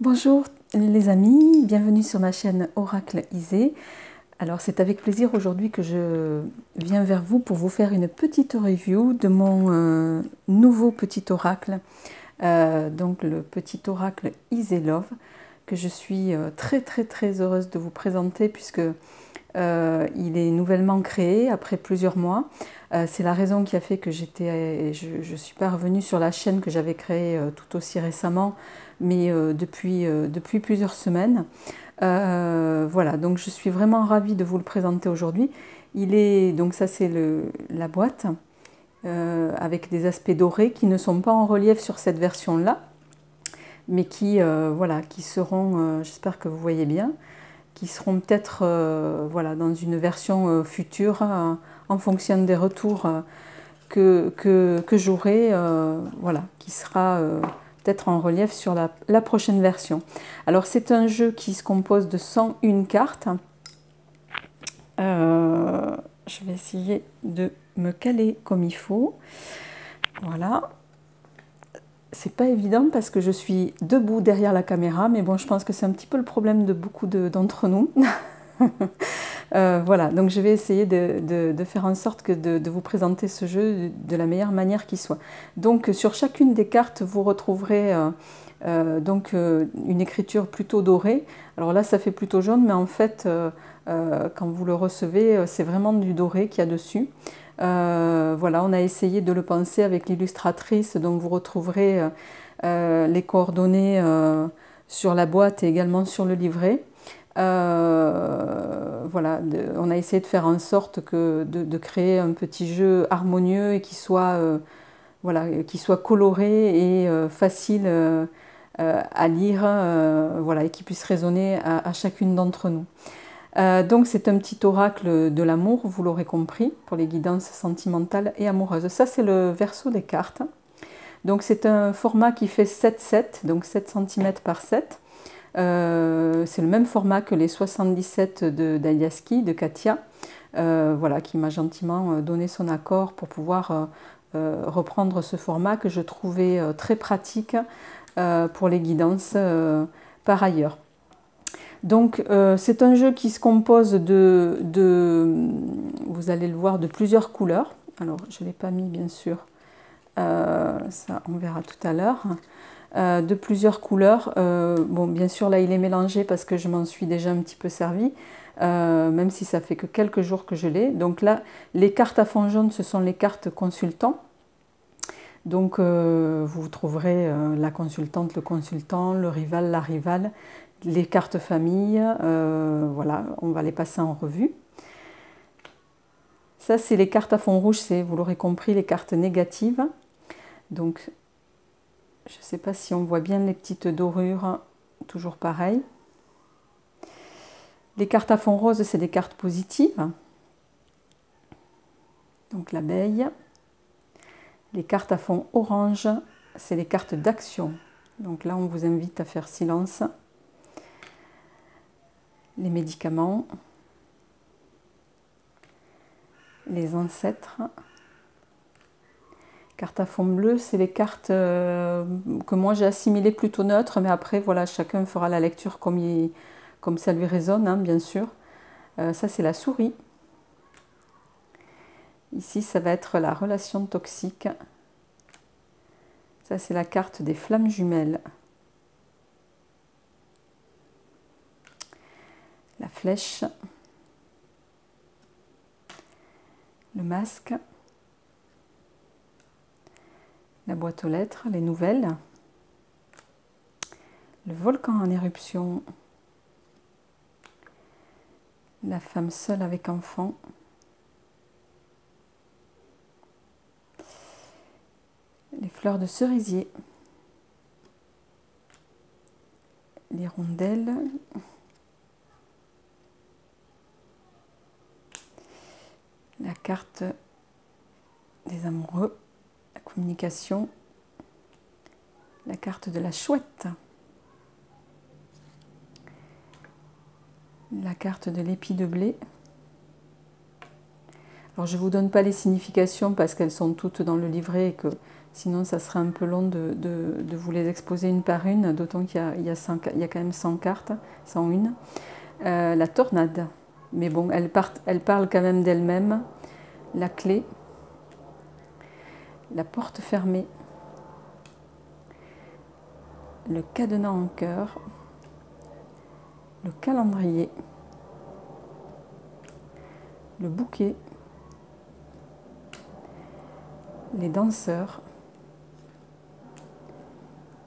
Bonjour les amis, bienvenue sur ma chaîne Oracle Isée. Alors c'est avec plaisir aujourd'hui que je viens vers vous pour vous faire une petite review de mon nouveau petit oracle, donc le petit oracle Isée Love, que je suis très heureuse de vous présenter puisque il est nouvellement créé après plusieurs mois. C'est la raison qui a fait que je ne suis pas revenue sur la chaîne que j'avais créée tout aussi récemment, mais depuis plusieurs semaines. Voilà, donc je suis vraiment ravie de vous le présenter aujourd'hui. Donc ça c'est la boîte, avec des aspects dorés qui ne sont pas en relief sur cette version-là, mais voilà, qui seront, j'espère que vous voyez bien, qui seront peut-être voilà, dans une version future en fonction des retours que j'aurai, voilà, qui sera peut-être en relief sur la prochaine version. Alors c'est un jeu qui se compose de 101 cartes. Je vais essayer de me caler comme il faut. Voilà. C'est pas évident parce que je suis debout derrière la caméra, mais bon, je pense que c'est un petit peu le problème de beaucoup d'entre nous. Voilà, donc je vais essayer de faire en sorte que de vous présenter ce jeu de la meilleure manière qui soit. Donc sur chacune des cartes, vous retrouverez une écriture plutôt dorée. Alors là, ça fait plutôt jaune, mais en fait, quand vous le recevez, c'est vraiment du doré qu'il y a dessus. Voilà, on a essayé de le penser avec l'illustratrice, donc vous retrouverez les coordonnées sur la boîte et également sur le livret. Voilà, on a essayé de faire en sorte de créer un petit jeu harmonieux et voilà, qui soit coloré et facile à lire, voilà, et qui puisse résonner à chacune d'entre nous. Donc c'est un petit oracle de l'amour, vous l'aurez compris, pour les guidances sentimentales et amoureuses. Ça c'est le verso des cartes. Donc c'est un format qui fait 7,7, donc 7 cm par 7. C'est le même format que les 77 d'Aliaski, de Katia, voilà, qui m'a gentiment donné son accord pour pouvoir reprendre ce format que je trouvais très pratique pour les guidances par ailleurs. Donc c'est un jeu qui se compose vous allez le voir, de plusieurs couleurs. Alors je ne l'ai pas mis bien sûr, ça on verra tout à l'heure. De plusieurs couleurs. Bon, bien sûr, là, il est mélangé parce que je m'en suis déjà un petit peu servi, même si ça fait que quelques jours que je l'ai. Donc là, les cartes à fond jaune, ce sont les cartes consultants. Donc, vous trouverez la consultante, le consultant, le rival, la rivale, les cartes famille. Voilà, on va les passer en revue. Ça, c'est les cartes à fond rouge, c'est, vous l'aurez compris, les cartes négatives. Donc, je ne sais pas si on voit bien les petites dorures, toujours pareil. Les cartes à fond rose, c'est des cartes positives. Donc l'abeille. Les cartes à fond orange, c'est les cartes d'action. Donc là, on vous invite à faire silence. Les médicaments. Les ancêtres. Cartes à fond bleu, c'est les cartes que moi j'ai assimilées plutôt neutres, mais après, voilà, chacun fera la lecture comme ça lui résonne, hein, bien sûr. Ça, c'est la souris. Ici, ça va être la relation toxique. Ça, c'est la carte des flammes jumelles. La flèche. Le masque. La boîte aux lettres, les nouvelles. Le volcan en éruption. La femme seule avec enfant. Les fleurs de cerisier. L'hirondelle. La carte des amoureux. La communication. La carte de la chouette. La carte de l'épi de blé. Alors je ne vous donne pas les significations parce qu'elles sont toutes dans le livret et que Sinon, ça serait un peu long de vous les exposer une par une, d'autant qu'il y a quand même 100 cartes, 101. La tornade, mais bon, elle parle quand même d'elle-même. La clé, la porte fermée, le cadenas en cœur, le calendrier, le bouquet, les danseurs,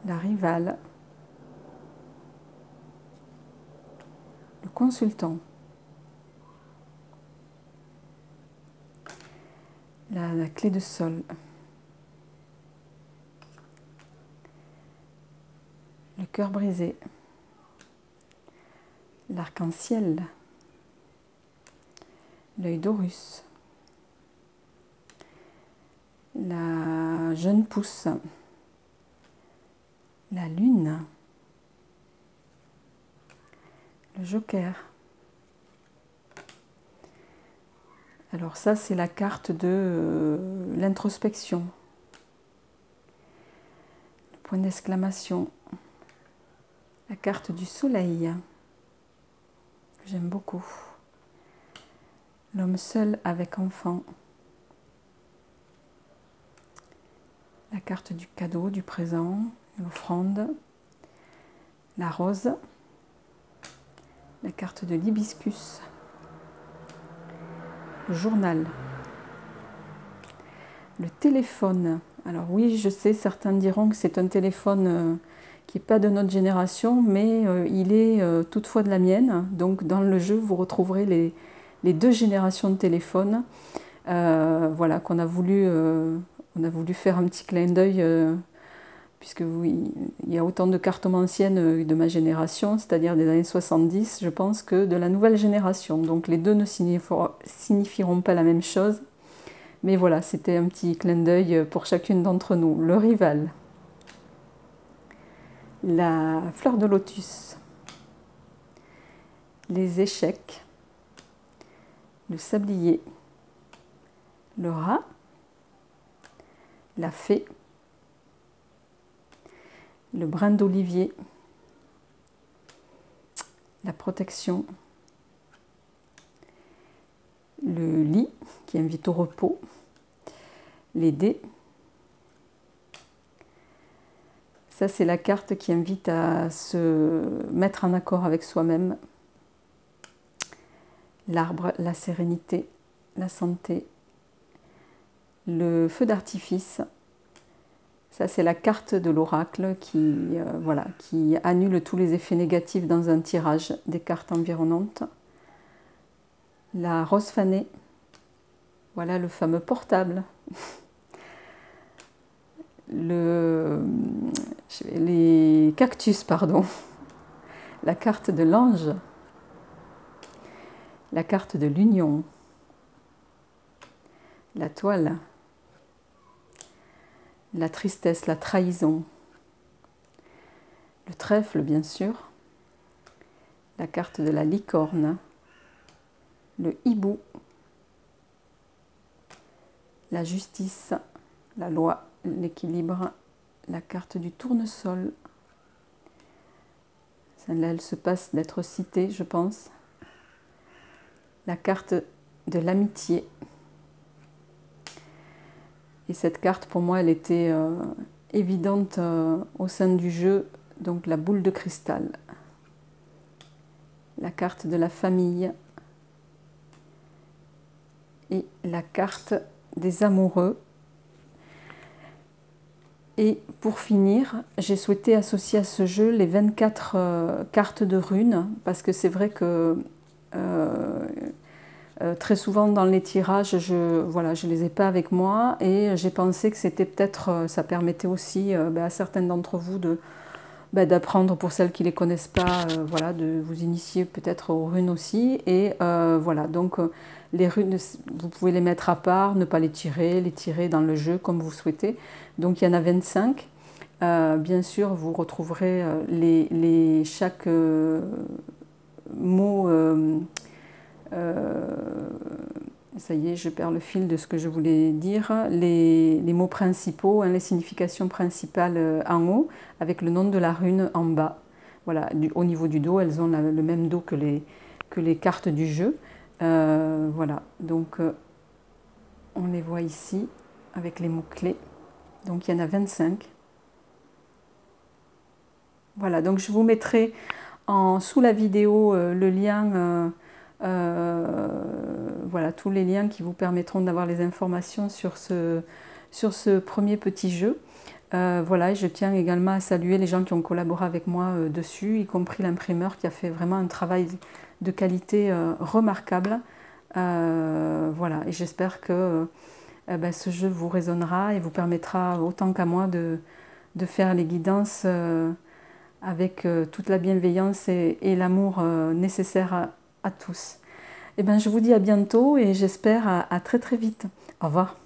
la rivale, le consultant, la clé de sol, le cœur brisé, l'arc-en-ciel, l'œil d'Horus, la jeune pousse, la lune, le joker. Alors ça, c'est la carte de l'introspection. Le point d'exclamation. La carte du soleil, que j'aime beaucoup. L'homme seul avec enfant. La carte du cadeau, du présent, l'offrande. La rose. La carte de l'hibiscus. Le journal. Le téléphone. Alors oui, je sais, certains diront que c'est un téléphone qui n'est pas de notre génération, mais il est toutefois de la mienne. Donc dans le jeu, vous retrouverez les deux générations de téléphones. Voilà, on a voulu faire un petit clin d'œil, puisque il y a autant de cartomanciennes de ma génération, c'est-à-dire des années 70, je pense, que de la nouvelle génération. Donc les deux ne signifieront pas la même chose. Mais voilà, c'était un petit clin d'œil pour chacune d'entre nous. Le rival. La fleur de lotus. Les échecs. Le sablier. Le rat. La fée. Le brin d'olivier. La protection. Le lit qui invite au repos. Les dés. Ça, c'est la carte qui invite à se mettre en accord avec soi-même. L'arbre, la sérénité, la santé. Le feu d'artifice. Ça, c'est la carte de l'oracle qui annule tous les effets négatifs dans un tirage des cartes environnantes. La rose fanée. Voilà le fameux portable. Les cactus, pardon. La carte de l'ange. La carte de l'union. La toile. La tristesse, la trahison. Le trèfle, bien sûr. La carte de la licorne. Le hibou. La justice, la loi, l'équilibre, la carte du tournesol. Celle-là, elle se passe d'être citée, je pense. La carte de l'amitié. Et cette carte, pour moi, elle était évidente au sein du jeu. Donc la boule de cristal. La carte de la famille. Et la carte des amoureux. Et pour finir, j'ai souhaité associer à ce jeu les 24 cartes de runes, parce que c'est vrai que très souvent dans les tirages, je les ai pas avec moi, et j'ai pensé que c'était peut-être, ça permettait aussi à certains d'entre vous d'apprendre, pour celles qui ne les connaissent pas, de vous initier peut-être aux runes aussi. Et voilà, donc les runes, vous pouvez les mettre à part, ne pas les tirer dans le jeu comme vous souhaitez. Donc il y en a 25. Bien sûr, vous retrouverez chaque mot Ça y est, je perds le fil de ce que je voulais dire. Les mots principaux, hein, les significations principales en haut, avec le nom de la rune en bas. Voilà, au niveau du dos, elles ont le même dos que les cartes du jeu. Voilà, donc on les voit ici avec les mots-clés. Donc il y en a 25. Voilà, donc je vous mettrai sous la vidéo le lien, voilà, tous les liens qui vous permettront d'avoir les informations sur ce premier petit jeu. Voilà, et je tiens également à saluer les gens qui ont collaboré avec moi dessus, y compris l'imprimeur qui a fait vraiment un travail de qualité remarquable. Voilà, et j'espère que ce jeu vous résonnera et vous permettra autant qu'à moi de faire les guidances avec toute la bienveillance et l'amour nécessaire à tous. Et ben, je vous dis à bientôt et j'espère à très très vite. Au revoir.